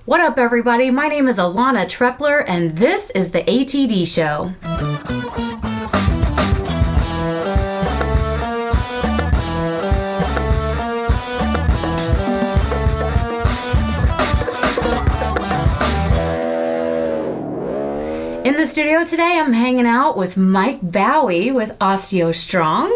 What up, everybody? My name is Alana Trepler, and this is the ATD Show. In the studio today, I'm hanging out with Mike Baue with OsteoStrong.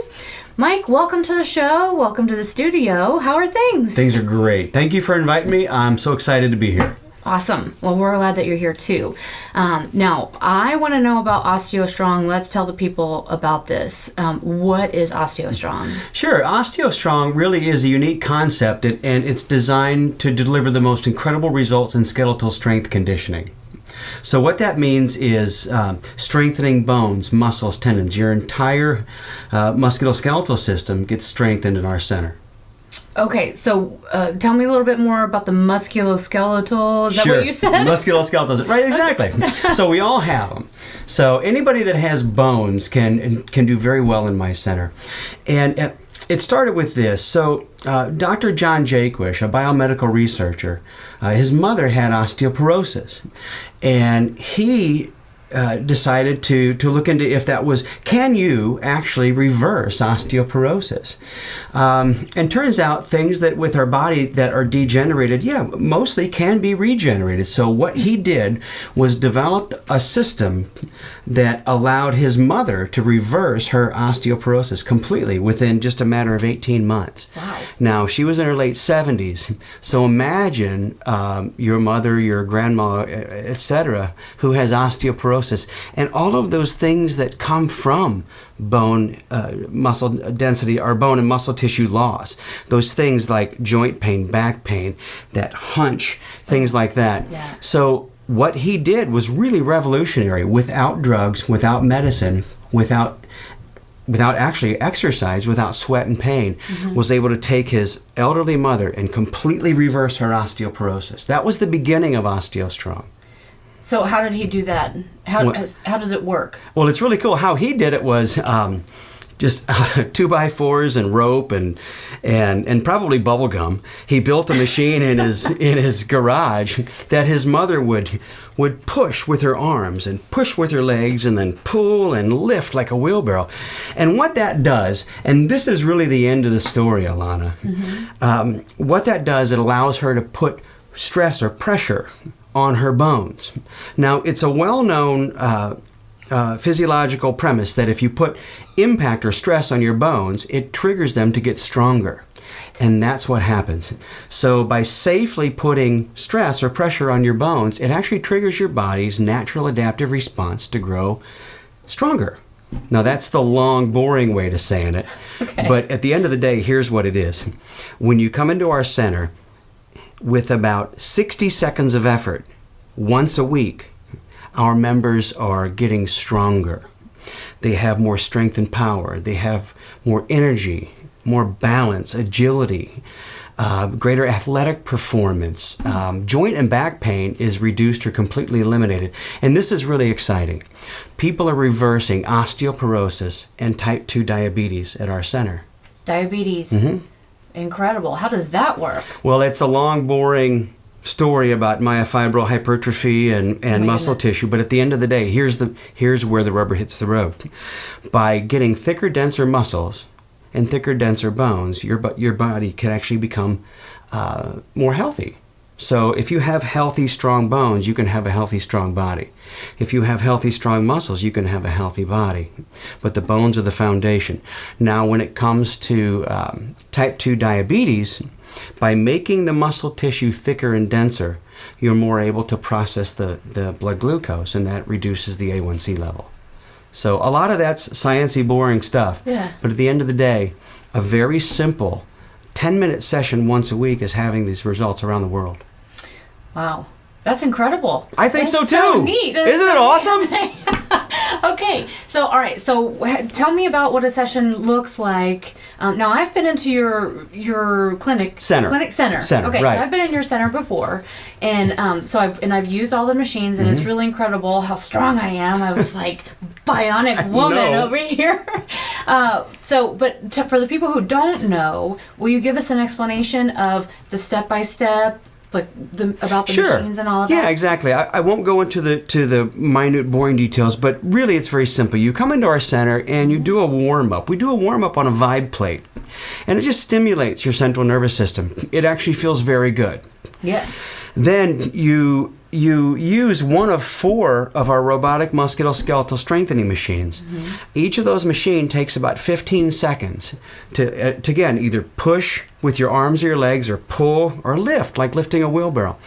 Mike, welcome to the show. Welcome to the studio. How are things? Things are great. Thank you for inviting me. I'm so excited to be here. Awesome. Well, we're glad that you're here too. Now, I want to know about OsteoStrong. Let's tell the people about this. What is OsteoStrong? Sure. OsteoStrong really is a unique concept, and it's designed to deliver the most incredible results in skeletal strength conditioning. So what that means is strengthening bones, muscles, tendons. Your entire musculoskeletal system gets strengthened in our center. Okay, so tell me a little bit more about the musculoskeletal. Is that Sure. what you said? Musculoskeletal. Right, exactly. So we all have them. So anybody that has bones can do very well in my center. And it started with this. So Dr. John Jaquish, a biomedical researcher, his mother had osteoporosis. And he decided to look into if that was, can you actually reverse osteoporosis? And turns out things that with our body that are degenerated, mostly can be regenerated. So what he did was developed a system that allowed his mother to reverse her osteoporosis completely within just a matter of 18 months. Wow. Now, she was in her late 70s. So imagine your mother, your grandma, etc., who has osteoporosis, and all of those things that come from bone muscle density or bone and muscle tissue loss. Those things like joint pain, back pain, that hunch, things like that. Yeah. So what he did was really revolutionary. Without drugs, without medicine, without actually exercise, without sweat and pain, was able to take his elderly mother and completely reverse her osteoporosis. That was the beginning of OsteoStrong. So how did he do that? How does it work? Well, it's really cool. How he did it was just 2x4s and rope and probably bubble gum. He built a machine in his garage that his mother would push with her arms and push with her legs and then pull and lift like a wheelbarrow. And what that does, and this is really the end of the story, Alana, what that does, it allows her to put stress or pressure on her bones. Now, it's a well-known physiological premise that if you put impact or stress on your bones, it triggers them to get stronger. And that's what happens. So by safely putting stress or pressure on your bones, it actually triggers your body's natural adaptive response to grow stronger. Now, that's the long, boring way to saying it. Okay. But at the end of the day, here's what it is. When you come into our center, with about 60 seconds of effort once a week, our members are getting stronger. They have more strength and power. They have more energy, more balance, agility, greater athletic performance. Joint and back pain is reduced or completely eliminated. And this is really exciting. People are reversing osteoporosis and type 2 diabetes at our center. Diabetes. Incredible. How does that work? Well, it's a long, boring story about myofibril hypertrophy and muscle tissue, but at the end of the day, here's where the rubber hits the road. By getting thicker, denser muscles and thicker, denser bones, your body can actually become more healthy. So if you have healthy, strong bones, you can have a healthy, strong body. If you have healthy, strong muscles, you can have a healthy body. But the bones are the foundation. Now, when it comes to type 2 diabetes, by making the muscle tissue thicker and denser, you're more able to process the blood glucose, and that reduces the A1C level. So a lot of that's sciencey, boring stuff. Yeah. But at the end of the day, a very simple 10-minute session once a week is having these results around the world. Wow. That's incredible. I think That's so too. So neat. Isn't it awesome? Okay, so all right, so tell me about what a session looks like. Now I've been into your clinic center. Okay, right. so I've been in your center before, and I've used all the machines, and it's really incredible how strong I am. I was like bionic woman over here. For the people who don't know, will you give us an explanation of the step-by-step? like about the Sure. machines and all of that? Yeah, exactly. I won't go into the minute, boring details, but really it's very simple. You come into our center and you do a warm-up. We do a warm-up on a vibe plate, and it just stimulates your central nervous system. It actually feels very good. Yes. Then you use one of 4 of our robotic musculoskeletal strengthening machines. Mm-hmm. Each of those machines takes about 15 seconds to again, either push with your arms or your legs, or pull or lift, like lifting a wheelbarrow.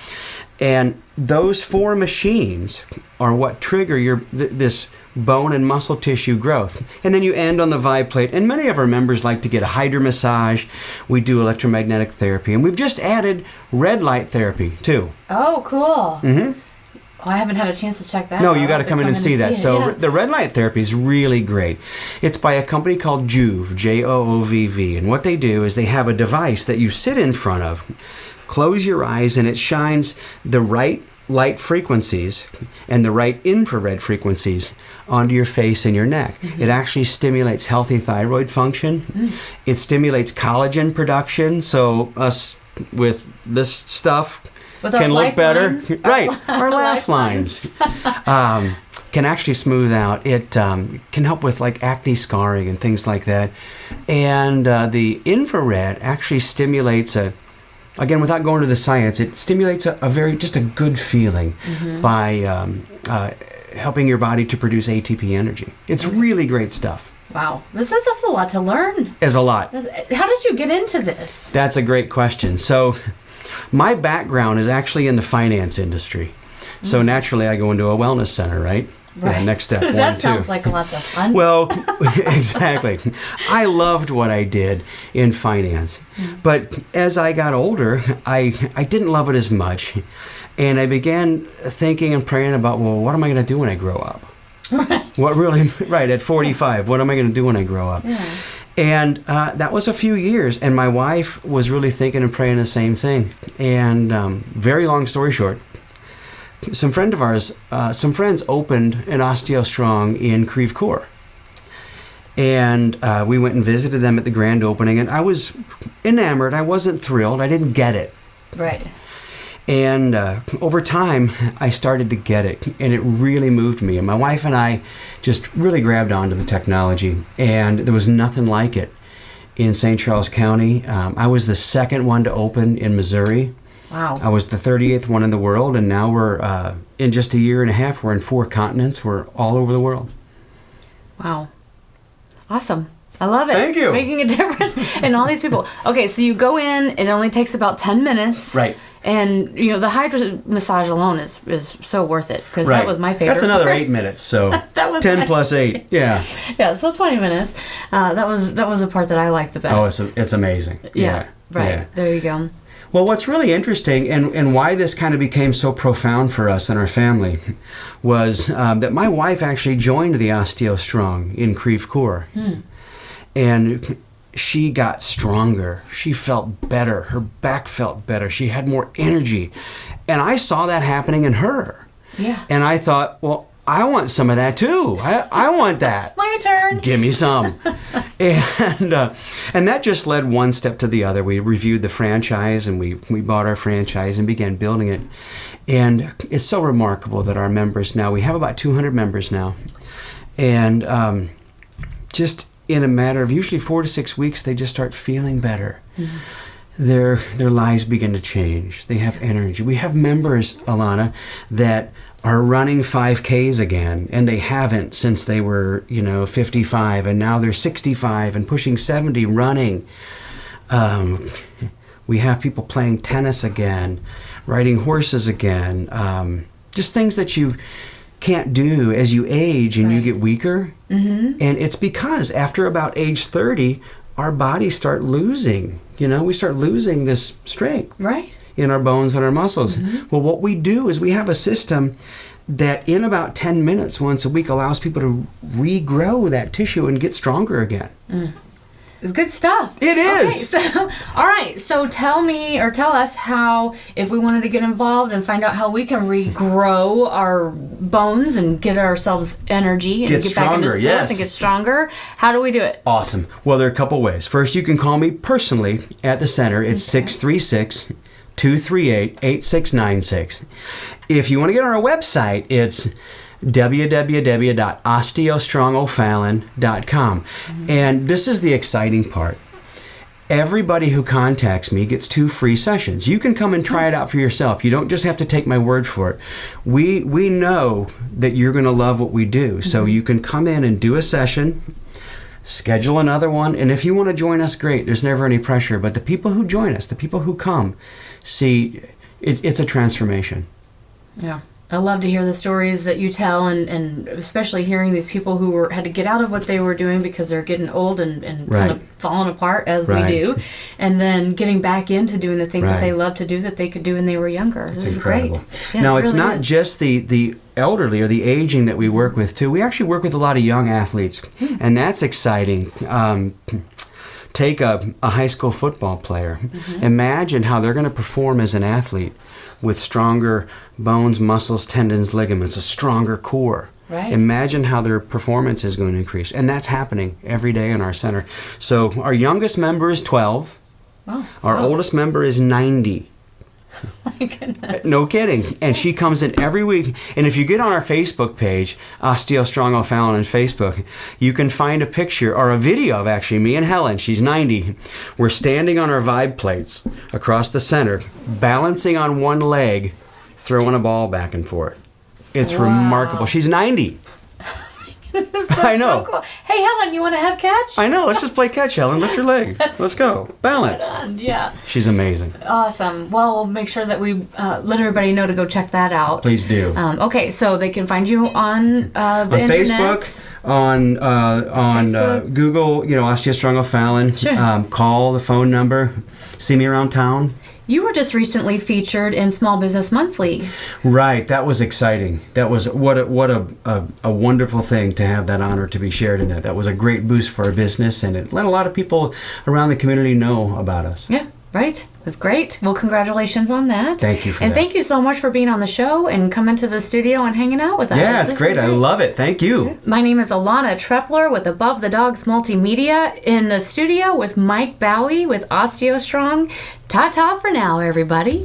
And those 4 machines are what trigger this bone and muscle tissue growth. And then you end on the vibe plate. And many of our members like to get a hydro massage. We do electromagnetic therapy. And we've just added red light therapy, too. Oh, cool. Mm-hmm. Oh, I haven't had a chance to check that No, out. you got to come in and see that. So Yeah. the red light therapy is really great. It's by a company called Joovv, Joovv. And what they do is they have a device that you sit in front of, close your eyes, and it shines the right light frequencies and the right infrared frequencies onto your face and your neck. Mm-hmm. It actually stimulates healthy thyroid function. Mm. It stimulates collagen production, so us with this stuff can look better. Right, our laugh lines. Can actually smooth out. It can help with like acne scarring and things like that. And the infrared actually stimulates again, without going to the science, it stimulates just a good feeling by helping your body to produce ATP energy. It's really great stuff. Wow. That's a lot to learn. It's a lot. How did you get into this? That's a great question. So my background is actually in the finance industry. So naturally I go into a wellness center, right? Right. Yeah, next step. That sounds like lots of fun. Well, exactly. I loved what I did in finance. But as I got older, I didn't love it as much. And I began thinking and praying about, well, what am I going to do when I grow up? Right. At 45, what am I going to do when I grow up? Yeah. And that was a few years. And my wife was really thinking and praying the same thing. And very long story short, some friends opened an OsteoStrong in Creve Coeur. And we went and visited them at the grand opening, and I was enamored. I wasn't thrilled. I didn't get it. Right. And over time, I started to get it, and it really moved me. And my wife and I just really grabbed onto the technology, and there was nothing like it in St. Charles County. I was the second one to open in Missouri. Wow. I was the 38th one in the world, and now we're, in just a year and a half, we're in 4 continents. We're all over the world. Wow. Awesome. I love it. Thank you. Making a difference in all these people. Okay, so you go in, it only takes about 10 minutes. Right. And, the hydro massage alone is so worth it, because that was my favorite. That's another 8 minutes, so that was 10 plus 8, yeah. Yeah, so 20 minutes. That was the part that I liked the best. Oh, it's amazing. Yeah, right. Yeah. There you go. Well, what's really interesting and why this kind of became so profound for us and our family was that my wife actually joined the OsteoStrong in Creve Coeur. And she got stronger. She felt better. Her back felt better. She had more energy. And I saw that happening in her. Yeah. And I thought, well, I want some of that too. I want that. My turn. Give me some. And that just led one step to the other. We reviewed the franchise, and we bought our franchise and began building it. And it's so remarkable that our members now, we have about 200 members now. And just in a matter of usually 4 to 6 weeks, they just start feeling better. Mm-hmm. Their lives begin to change. They have energy. We have members, Alana, that are running 5Ks again, and they haven't since they were, 55, and now they're 65 and pushing 70 running. We have people playing tennis again, riding horses again, just things that you can't do as you age and you get weaker. Mm-hmm. And it's because after about age 30, our bodies start losing, we start losing this strength. Right. In our bones and our muscles. Mm-hmm. Well, what we do is we have a system that in about 10 minutes once a week allows people to regrow that tissue and get stronger again. It's good stuff. It is. Okay, so, all right. So tell us how, if we wanted to get involved and find out how we can regrow our bones and get ourselves energy and get back into sports and get stronger, how do we do it? Awesome. Well, there are a couple ways. First, you can call me personally at the center. It's 636 238-8696. If you want to get on our website, it's www.OsteoStrongO'Fallon.com. And this is the exciting part. Everybody who contacts me gets 2 free sessions. You can come and try it out for yourself. You don't just have to take my word for it. We know that you're going to love what we do. So you can come in and do a session, schedule another one, and if you want to join us, great. There's never any pressure. But the people who join us, the people who come, see, it's a transformation. Yeah. I love to hear the stories that you tell, and especially hearing these people who had to get out of what they were doing because they're getting old and kind of falling apart as we do, and then getting back into doing the things that they love to do that they could do when they were younger. This is incredible. Great. Yeah, now, it's really not just the elderly or the aging that we work with, too. We actually work with a lot of young athletes, and that's exciting. Take a high school football player. Imagine how they're going to perform as an athlete with stronger bones, muscles, tendons, ligaments, a stronger core. Right. Imagine how their performance is going to increase. And that's happening every day in our center. So our youngest member is 12. Our oldest member is 90. My goodness. No kidding. And she comes in every week. And if you get on our Facebook page, OsteoStrong O'Fallon on Facebook, you can find a picture or a video of actually me and Helen. She's 90. We're standing on our vibe plates across the center, balancing on one leg, throwing a ball back and forth. It's remarkable. She's 90. I know. So cool. Hey, Helen, you want to have catch? I know. Let's just play catch, Helen. Lift your leg. Let's go. Balance. Yeah. She's amazing. Awesome. Well, we'll make sure that we let everybody know to go check that out. Please do. Okay, so they can find you on the internet. Facebook, on Google, OsteoStrong O'Fallon. Sure. Call the phone number. See me around town. You were just recently featured in Small Business Monthly. Right, that was exciting. That was what a wonderful thing to have that honor to be shared in that. That was a great boost for our business, and it let a lot of people around the community know about us. Yeah, right. That's great. Well, congratulations on that. Thank you for that. And thank you so much for being on the show and coming to the studio and hanging out with us. Yeah, it's great. I love it. Thank you. My name is Alana Trepler with Above the Dogs Multimedia in the studio with Mike Baue with OsteoStrong. Ta-ta for now, everybody.